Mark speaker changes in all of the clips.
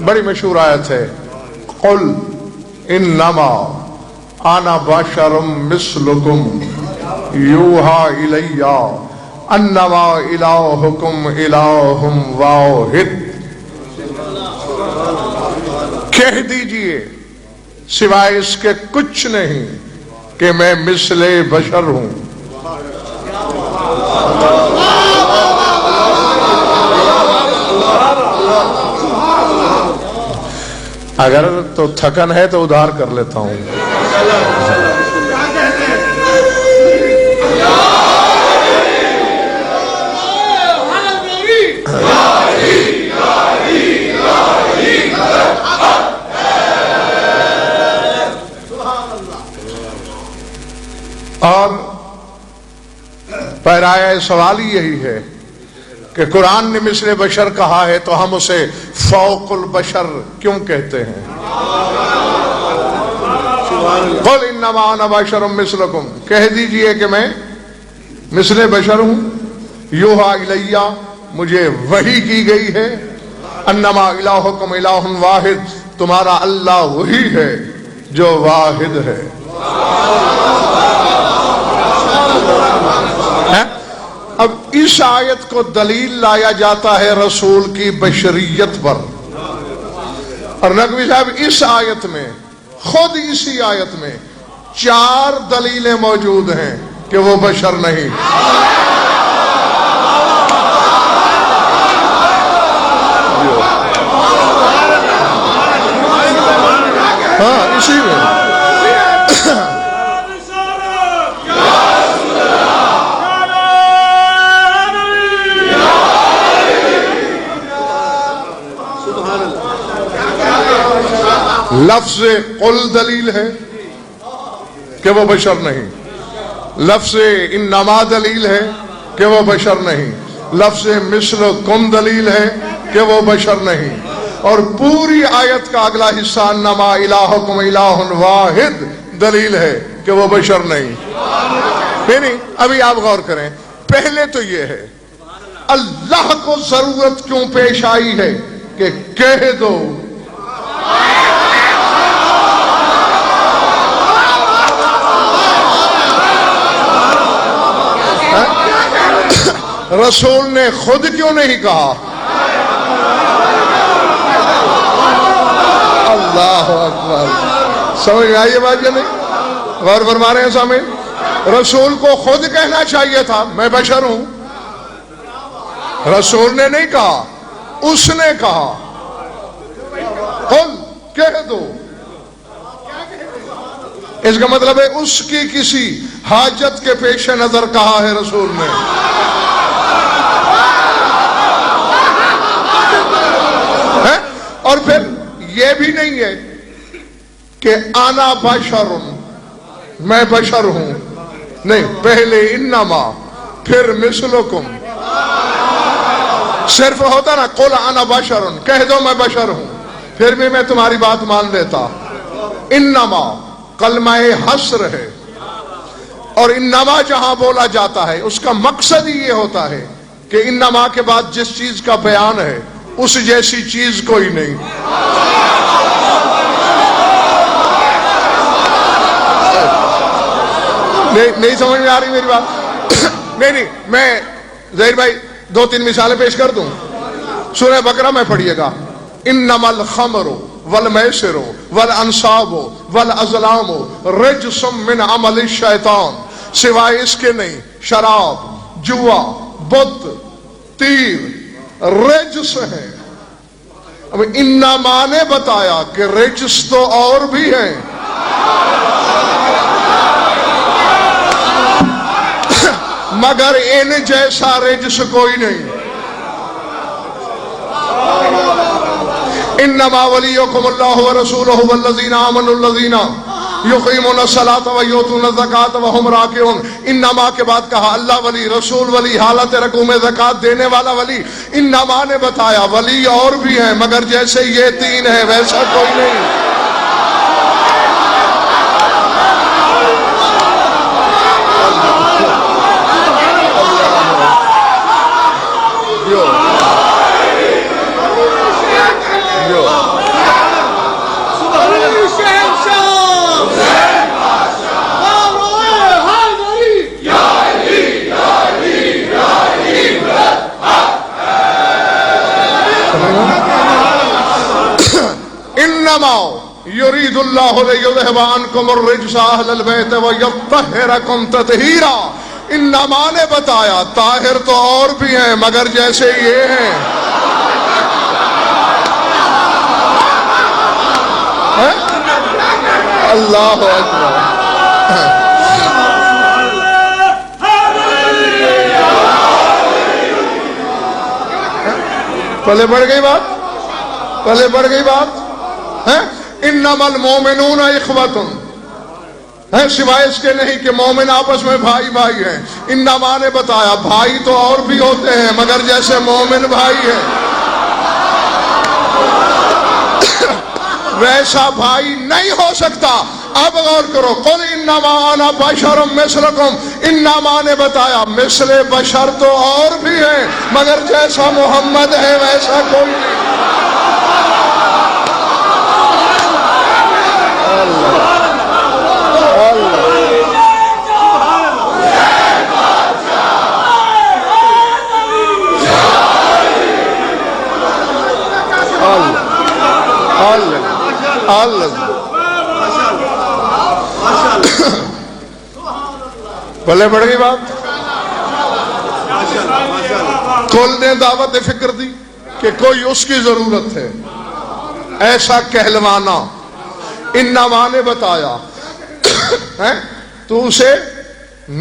Speaker 1: بڑی مشہور آیت ہے، قل انما انا بشر مثلکم یوحی الی انما الہکم الہ واحد۔ کہہ دیجئے سوائے اس کے کچھ نہیں کہ میں مثل بشر ہوں۔ اگر تو تھکن ہے تو ادھار کر لیتا ہوں۔ اور پیرایہ سوال ہی یہی ہے کہ قرآن نے مثل بشر کہا ہے تو ہم اسے فوق البشر کیوں کہتے ہیں؟ قل انما انا بشر مثلکم، کہہ دیجئے کہ میں مثل بشر ہوں، یوحی الی، مجھے وحی کی گئی ہے، انما الہکم الہ واحد، تمہارا اللہ وہی ہے جو واحد ہے۔ اب اس آیت کو دلیل لایا جاتا ہے رسول کی بشریت پر، اور نقوی صاحب اس آیت میں، خود اسی آیت میں 4 دلیلیں موجود ہیں کہ وہ بشر نہیں۔ ہاں اسی میں لفظ قل دلیل ہے کہ وہ بشر نہیں، لفظ انما دلیل ہے کہ وہ بشر نہیں، لفظ مثلکم دلیل ہے کہ وہ بشر نہیں، اور پوری آیت کا اگلا حصہ انما الہکم الہ واحد دلیل ہے کہ وہ بشر نہیں۔ نہیں، ابھی آپ غور کریں، پہلے تو یہ ہے اللہ کو ضرورت کیوں پیش آئی ہے کہ کہہ دو رسول نے خود کیوں نہیں کہا؟ اللہ اکبر، سمجھ میں آئیے بات یا نہیں؟ غور فرما رہے ہیں سامعین؟ رسول کو خود کہنا چاہیے تھا میں بشر ہوں، رسول نے نہیں کہا، اس نے کہا قل، کہہ دو۔ اس کا مطلب ہے اس کی کسی حاجت کے پیش نظر کہا ہے رسول نے۔ اور پھر یہ بھی نہیں ہے کہ انا بشر، میں بشر ہوں، نہیں، پہلے انما پھر مثلکم، صرف ہوتا نا قل انا بشر، کہہ دو میں بشر ہوں، پھر بھی میں تمہاری بات مان لیتا۔ انما کلمہ حصر ہے، اور انما جہاں بولا جاتا ہے اس کا مقصد ہی یہ ہوتا ہے کہ انما کے بعد جس چیز کا بیان ہے اس جیسی چیز کوئی نہیں۔ نہیں سمجھ میں آ رہی میری بات؟ نہیں، میں ظاہر بھائی 2-3 مثالیں پیش کر دوں۔ سورہ بقرہ میں پڑھیے گا، انما الخمر والمیسر والانصاب والازلام رجس من عمل الشیطان، سوائے اس کے نہیں، شراب، جوا، بت، تیر رجس ہے۔ اب انما نے بتایا کہ رجس تو اور بھی ہیں، مگر ان جیسا رجس کوئی نہیں۔ انما ولیکم اللہ ورسولہ والذین آمنوا الذین یقیمون الصلاۃ ویؤتون الزکاۃ وہم راکعون۔ انما کے بعد کہا اللہ ولی، رسول ولی، حالت رکوع میں زکات دینے والا ولی۔ انما نے بتایا ولی اور بھی ہیں، مگر جیسے یہ 3 ہیں ویسا کوئی نہیں۔ انما یرید اللہ لیذہب عنکم الرجس اہل البیت ویطہرکم تطہیرا. انما نے بتایا طاہر تو اور بھی ہیں مگر جیسے یہ ہیں. اللہ اکبر. پہلے بڑھ گئی بات, پہلے بڑھ گئی بات. انما المومنون اخوۃ, سوائے اس کے نہیں کہ مومن آپس میں بھائی بھائی ہیں. انما نے بتایا بھائی تو اور بھی ہوتے ہیں مگر جیسے مومن بھائی ہیں ویسا بھائی نہیں ہو سکتا. اب غور کرو. قل انما انا بشر مثلکم. انما نے بتایا مثل بشر تو اور بھی ہیں مگر جیسا محمد ہے ویسا کوئی نہیں. پہلے بڑھ گئی بات. کل نے دعوت فکر دی کہ کوئی اس کی ضرورت ہے ایسا کہلوانا. انما نے بتایا تو اسے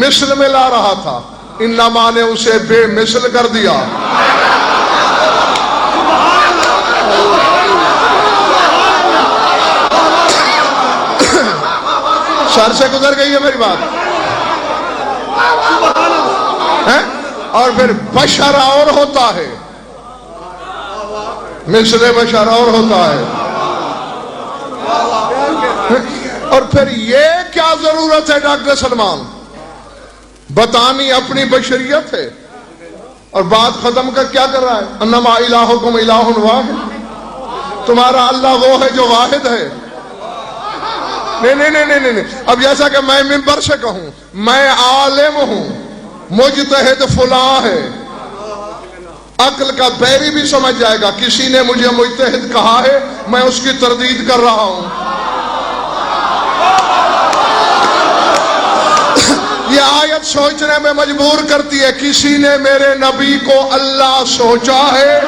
Speaker 1: مثل میں لا رہا تھا, انما نے اسے بے مثل کر دیا. سر سے گزر گئی ہے میری بات. اور پھر بشر اور ہوتا ہے, مثل بشر اور ہوتا ہے. اور پھر یہ کیا ضرورت ہے ڈاکٹر سلمان بتانی اپنی بشریت ہے اور بات ختم کر کیا کر رہا ہے. انما الہکم الہ واحد. تمہارا اللہ وہ ہے جو واحد ہے. نہیں نہیں نہیں نہیں نہیں. اب جیسا کہ میں منبر سے کہوں میں عالم ہوں, مجتہد فلاں ہے, عقل کا بیری بھی سمجھ جائے گا کسی نے مجھے مجتہد کہا ہے میں اس کی تردید کر رہا ہوں. یہ آیت سوچنے میں مجبور کرتی ہے کسی نے میرے نبی کو اللہ سوچا ہے.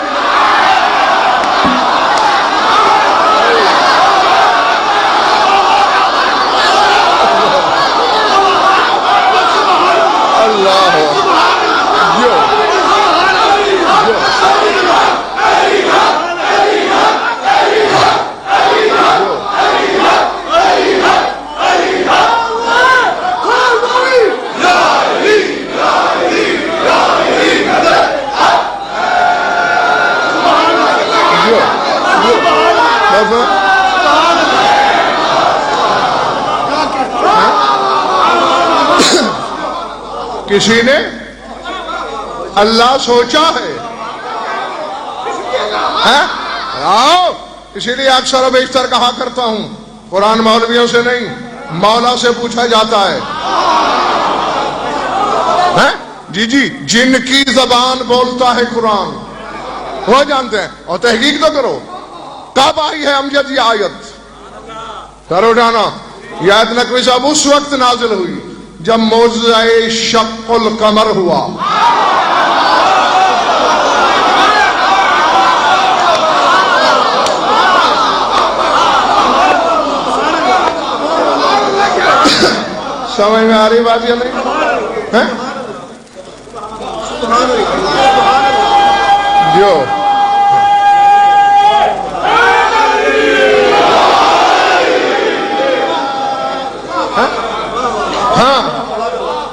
Speaker 1: کسی نے اللہ سوچا ہے. اسی لیے اکثر و بیشتر کہا کرتا ہوں قرآن مولویوں سے نہیں مولا سے پوچھا جاتا ہے. جی جی جن کی زبان بولتا ہے قرآن وہ جانتے ہیں. اور تحقیق تو کرو کب آئی ہے امجد یہ آیت, کرو جانا. یہ آیت نقوی صاحب اس وقت نازل ہوئی جب موضع شق القمر ہوا. سمجھ میں آ رہی بات یا نہیں؟ جو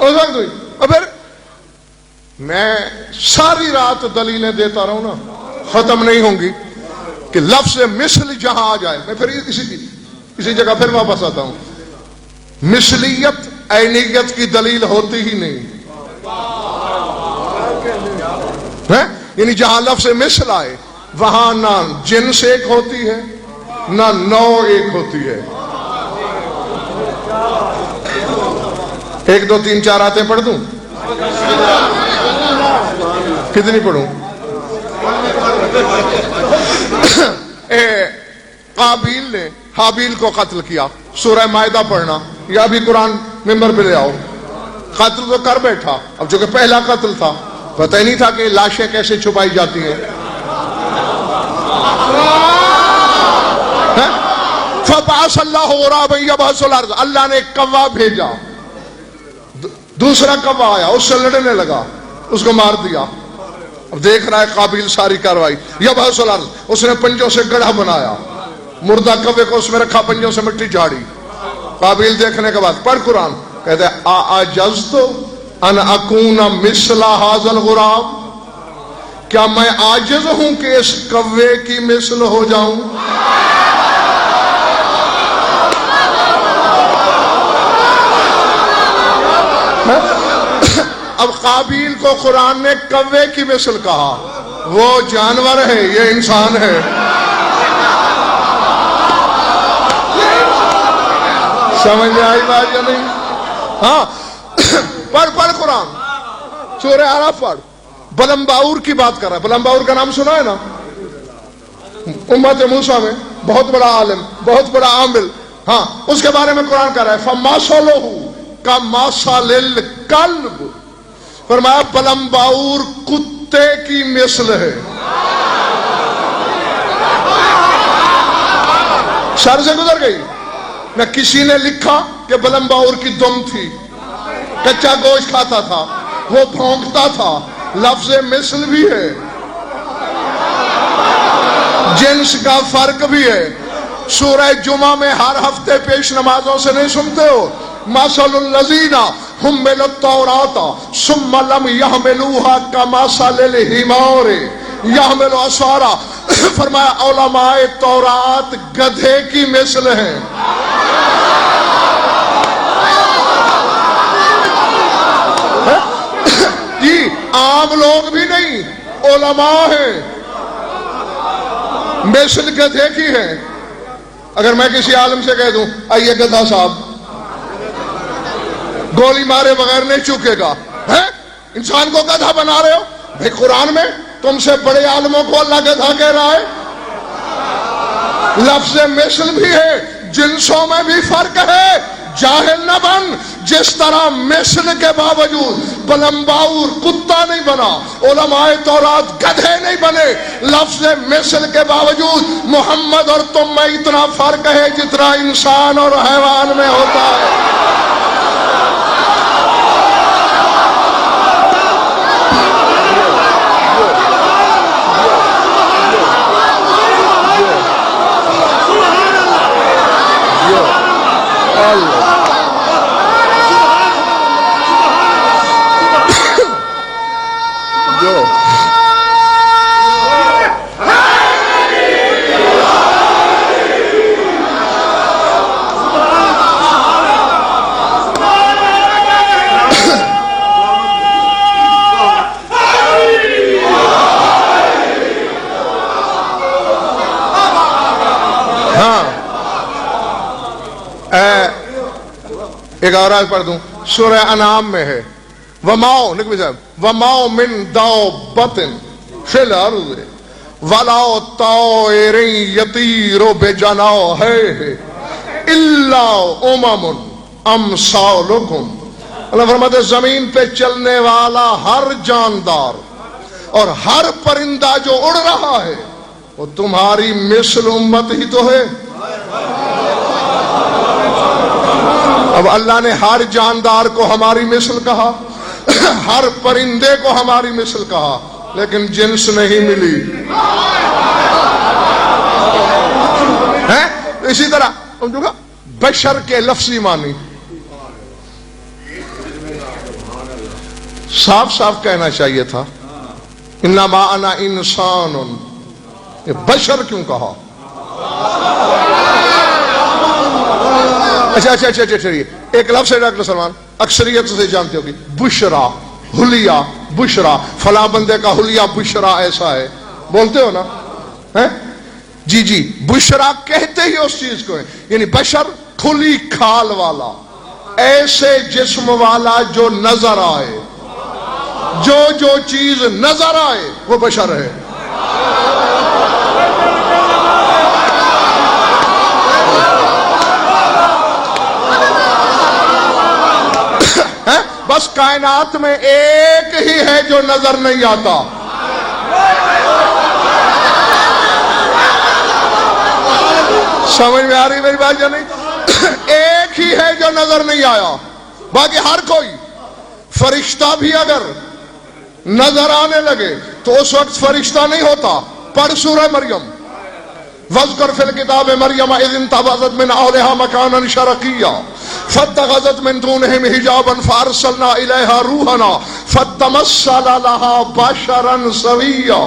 Speaker 1: اس وقت ہوئی. اور پھر میں ساری رات دلیلیں دیتا رہوں نا ختم نہیں ہوں گی کہ لفظ مثل جہاں آ جائے. میں پھر اسی جگہ پھر واپس آتا ہوں. مثلیت عینیت کی دلیل ہوتی ہی نہیں ہے. یعنی جہاں لفظ مثل آئے وہاں نہ جنس ایک ہوتی ہے نہ نوع ایک ہوتی ہے. 1 2 3 4 آتے پڑھ دوں؟ کتنی پڑھوں؟ قابیل نے حابیل کو قتل کیا، سورہ مائدہ پڑھنا یا بھی قرآن ممبر پہ لے آؤ، قتل تو کر بیٹھا، اب چونکہ پہلا قتل تھا پتہ ہی نہیں تھا کہ لاشیں کیسے چھپائی جاتی ہیں، فبعث اللہ غرابا یبحث الارض، اللہ نے ایک کوا بھیجا، دوسرا کوا آیا، اس سے لڑنے لگا، اس کو مار دیا، اب دیکھ رہا ہے قابیل ساری کاروائی، یبحث الارض، اس نے پنجوں سے گڑھا بنایا، مردہ کوے کو اس میں رکھا، پنجوں سے مٹی جھاڑی، قابیل دیکھنے کے بعد پڑھ قرآن، کہتے ہیں اعجزت ان اکون مثل ھذا الغراب، کیا میں عاجز ہوں کہ اس کوے کی مثل ہو جاؤں؟ اب قابیل کو قرآن نے کوے کی مثل کہا، وہ جانور ہے یہ انسان ہے، سمجھ میں آئی بات یا نہیں؟ ہاں پڑھ قرآن، سورہ اعراف پڑھ، بلمباور کی بات کر رہا ہے، بلمباور کا نام سنا ہے نا، امت موسیٰ میں بہت بڑا عالم، بہت بڑا عامل، ہاں اس کے بارے میں قرآن کہہ رہا ہے فَمَثَلُهُ كَمَثَلِ الْكَلْبِ، فرمایا بلمباور کتے کی مثل ہے، سر سے گزر گئی، نہ کسی نے لکھا کہ بلمباور کی دم تھی، کچا گوشت کھاتا تھا، وہ بھونکتا تھا، لفظ مثل بھی ہے، جنس کا فرق بھی ہے، سورہ جمعہ میں ہر ہفتے پیش نمازوں سے نہیں سنتے ہو، مثل الذین حملوا التوراۃ ثم لم يحملوها كمثل الحمار يحمل اسفارا، فرمایا علماء تورات گدھے کی مثل ہیں، جی عام لوگ بھی نہیں، علماء ہیں، مثل گدھے کی ہے۔ اگر میں کسی عالم سے کہہ دوں آئیے گدھا صاحب، گولی مارے بغیر نہیں چکے گا، ہے انسان کو گدھا بنا رہے ہو؟ بھئی قرآن میں تم سے بڑے عالموں کو اللہ گدھا کہہ رہا ہے، لفظ مثل بھی ہے، جنسوں میں بھی فرق ہے، جاہل نہ بن، جس طرح مثل کے باوجود بلمباور کتا نہیں بنا، علماء تورات گدھے نہیں بنے، لفظ مثل کے باوجود محمد اور تم میں اتنا فرق ہے جتنا انسان اور حیوان میں ہوتا ہے۔ ایک اور آیت پڑھ دوں، سورہ انعام میں ہے، وَمَاءُ نکبی صاحب وَمَاءُ مِن دَابَّةٍ فِي الْأَرْضِ وَلَا طَائِرٍ يَطِيرُ بِجَنَاحَيْهِ إِلَّا أُمَمٌ أَمْثَالُكُمْ، اللہ فرماتے ہیں زمین پہ چلنے والا ہر جاندار اور ہر پرندہ جو اڑ رہا ہے وہ تمہاری مثل امت ہی تو ہے۔ اب اللہ نے ہر جاندار کو ہماری مثل کہا، ہر پرندے کو ہماری مثل کہا، لیکن جنس نہیں ملی ہے۔ اسی طرح بشر کے لفظی معنی صاف صاف کہنا چاہیے تھا، انما انا انسان، یہ بشر کیوں کہا؟ اچھا ایک لفظ ہے ڈاکٹر سلمان اکثریت سے جانتے ہوگی، بشرا، حلیہ، بشرا، فلاں بندے کا حلیہ بشرا ایسا ہے، بولتے ہو نا؟ جی بشرا کہتے ہی اس چیز کو ہے، یعنی بشر کھلی کھال والا، ایسے جسم والا جو نظر آئے، جو چیز نظر آئے وہ بشر ہے۔ بس کائنات میں ایک ہی ہے جو نظر نہیں آتا. سمجھ میں آ رہی میری بات یا نہیں؟ ایک ہی ہے جو نظر نہیں آیا. باقی ہر کوئی فرشتہ بھی اگر نظر آنے لگے تو اس وقت فرشتہ نہیں ہوتا. پڑھ سورہ مریم. وَاذْكُرْ فِي الْكِتَابِ مَرْيَمَ إِذِ انتَبَذَتْ مِنْ أَهْلِهَا مَكَانًا شَرْقِيًّا فَاتَّخَذَتْ مِنْ دُونِهِمْ حِجَابًا فَأَرْسَلْنَا إِلَيْهَا رُوحَنَا فَتَمَثَّلَ لَهَا بَشَرًا سَوِيًّا.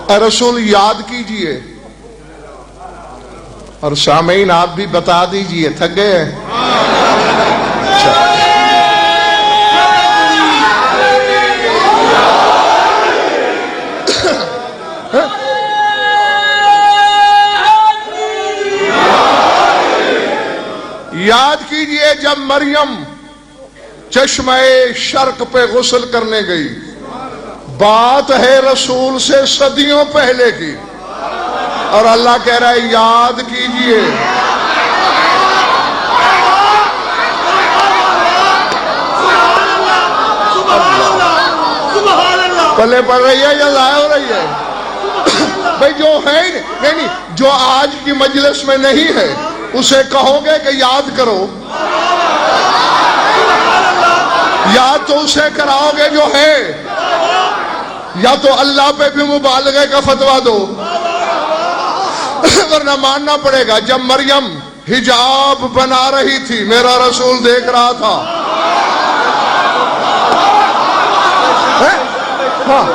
Speaker 1: اے رسول یاد کیجئے اور سامعین آپ بھی بتا دیجئے. تھک گئے ہیں؟ یاد کیجئے جب مریم چشمہ شرق پہ غسل کرنے گئی، بات ہے رسول سے صدیوں پہلے کی، اور اللہ کہہ رہا ہے یاد کیجئے. پلے پڑ رہی ہے یا ضائع ہو رہی ہے؟ بھئی جو ہے نہیں، جو آج کی مجلس میں نہیں ہے اسے کہو گے کہ یاد کرو، یاد تو اسے کراؤ گے جو ہے، یا تو اللہ پہ بھی مبالغے کا فتویٰ دو، ورنہ ماننا پڑے گا. جب مریم حجاب بنا رہی تھی میرا رسول دیکھ رہا تھا. ہاں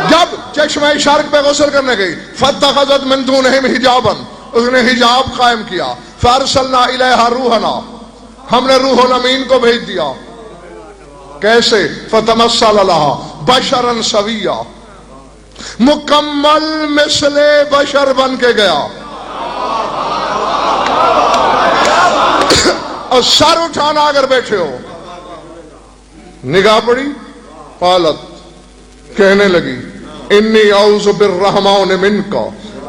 Speaker 1: جب چشمہ شرق پہ غسل کرنے گئی فَاتَّخَذَتْ مِن دُونِهِمْ حِجَابًا، اس نے حجاب قائم کیا. فَأَرْسَلْنَا إِلَيْهَا رُوحَنَا، ہم نے روح الامین کو بھیج دیا. کیسے؟ فَتَمَثَّلَ لَهَا بَشَرًا سَوِيًّا، مکمل مثل بشر بن کے گیا. اور سر اٹھانا اگر بیٹھے ہو، نگاہ پڑی، قالت کہنے لگی انی اعوذ بالرحمن منک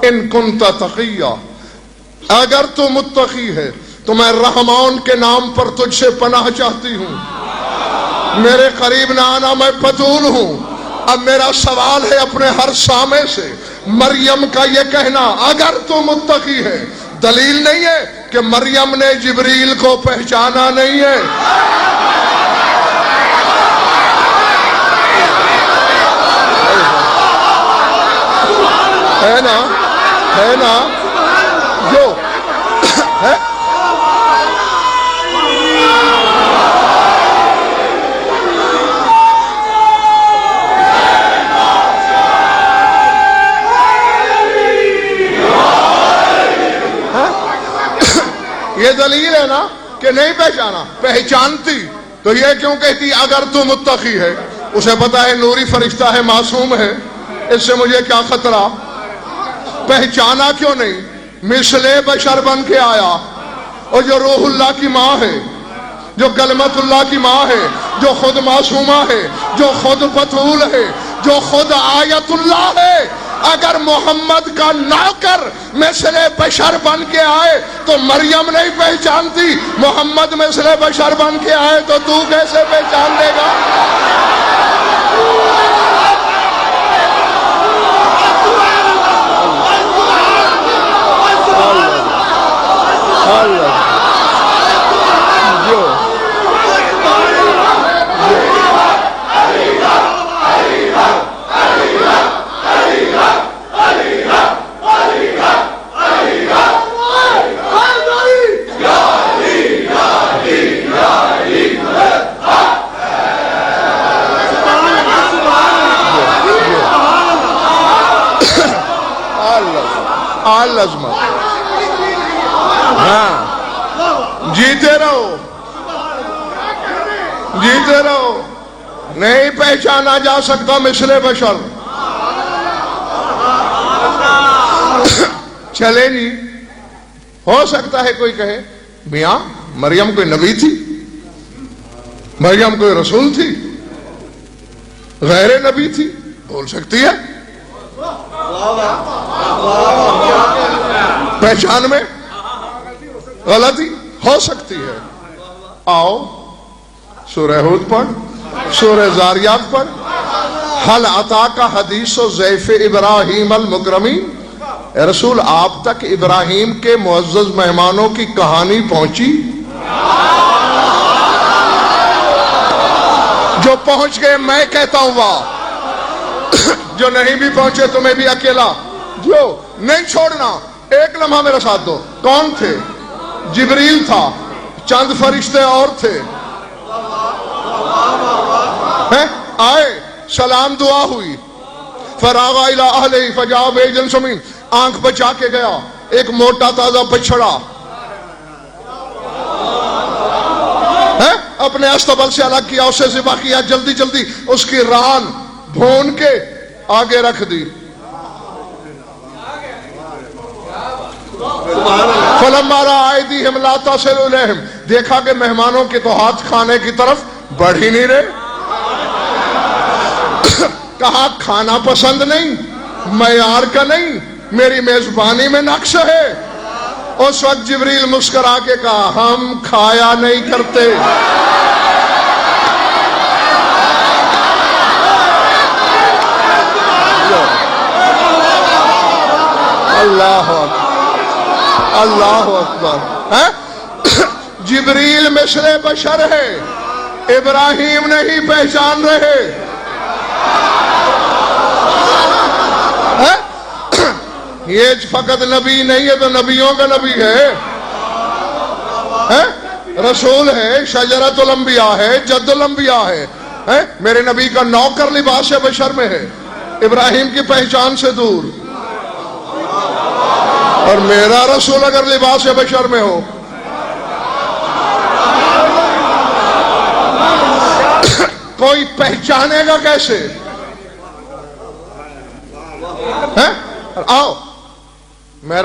Speaker 1: ان کنت تقیا، اگر تو متقی ہے تو میں رحمان کے نام پر تجھ سے پناہ چاہتی ہوں، میرے قریب نہ آنا، میں بطول ہوں. اب میرا سوال ہے اپنے ہر سامع سے، مریم کا یہ کہنا اگر تو متقی ہے دلیل نہیں ہے کہ مریم نے جبریل کو پہچانا نہیں ہے. ہے نا، ہے نا جو ہے. یہ دلیل ہے نا کہ نہیں پہچانا. پہچانتی تو یہ کیوں کہتی اگر تو متقی ہے؟ اسے پتا ہے نوری فرشتہ ہے، معصوم ہے، اس سے مجھے کیا خطرہ. پہچانا کیوں نہیں؟ مثل بشر بن کے آیا، اور جو روح اللہ کی ماں ہے، جو کلمت اللہ کی ماں ہے، جو خود معصومہ ہے، جو خود بطول ہے، جو خود آیت اللہ ہے، اگر محمد کا نوکر مثل بشر بن کے آئے تو مریم نہیں پہچانتی، محمد مثل بشر بن کے آئے تو تو کیسے پہچان دے گا؟ عظمت. ہاں جیتے رہو، جیتے رہو. نہیں پہچانا جا سکتا مثل بشر. چلے جی، ہو سکتا ہے کوئی کہے میاں مریم کوئی نبی تھی، مریم کوئی رسول تھی، غیر نبی تھی، بول سکتی ہے. پہچان میں غلطی ہو سکتی ہے. آؤ سورہ ہود پڑھ، سورہ زاریات پڑھ. حل اتاک حدیث ضیف ابراہیم المکرمین. اے رسول آپ تک ابراہیم کے معزز مہمانوں کی کہانی پہنچی؟ جو پہنچ گئے میں کہتا ہوں واہ، جو نہیں بھی پہنچے تمہیں بھی اکیلا جو نہیں چھوڑنا. ایک لمحہ میرا ساتھ دو. کون تھے؟ جبریل تھا، چند فرشتے اور تھے. آئے، سلام دعا ہوئی. فراغ الی اہلہ فجاء بعجل سمین. آنکھ بچا کے گیا ایک موٹا تازہ بچڑا، اپنے استبل سے الگ کیا، اسے ذبح کیا، جلدی جلدی اس کی ران بھون کے آگے رکھ دی. فلما رأى أيديهم لا تصل إليهم. دیکھا کہ مہمانوں کے تو ہاتھ کھانے کی طرف بڑھ ہی نہیں رہے. کہا کھانا پسند نہیں، معیار کا نہیں، میری میزبانی میں نقص ہے. اس وقت جبریل مسکرا کے کہا ہم کھایا نہیں کرتے. اللہ اکبر، اللہ اکبر. جبریل مثل بشر ہے، ابراہیم نہیں پہچان رہے. یہ فقط نبی نہیں ہے تو نبیوں کا نبی ہے، رسول ہے، شجرۃ الانبیاء ہے، جد الانبیاء ہے. میرے نبی کا نوکر لباس بشر میں ہے، ابراہیم کی پہچان سے دور. اور میرا رسول اگر لباس بشر میں ہو، کوئی پہچانے گا کیسے؟ آؤ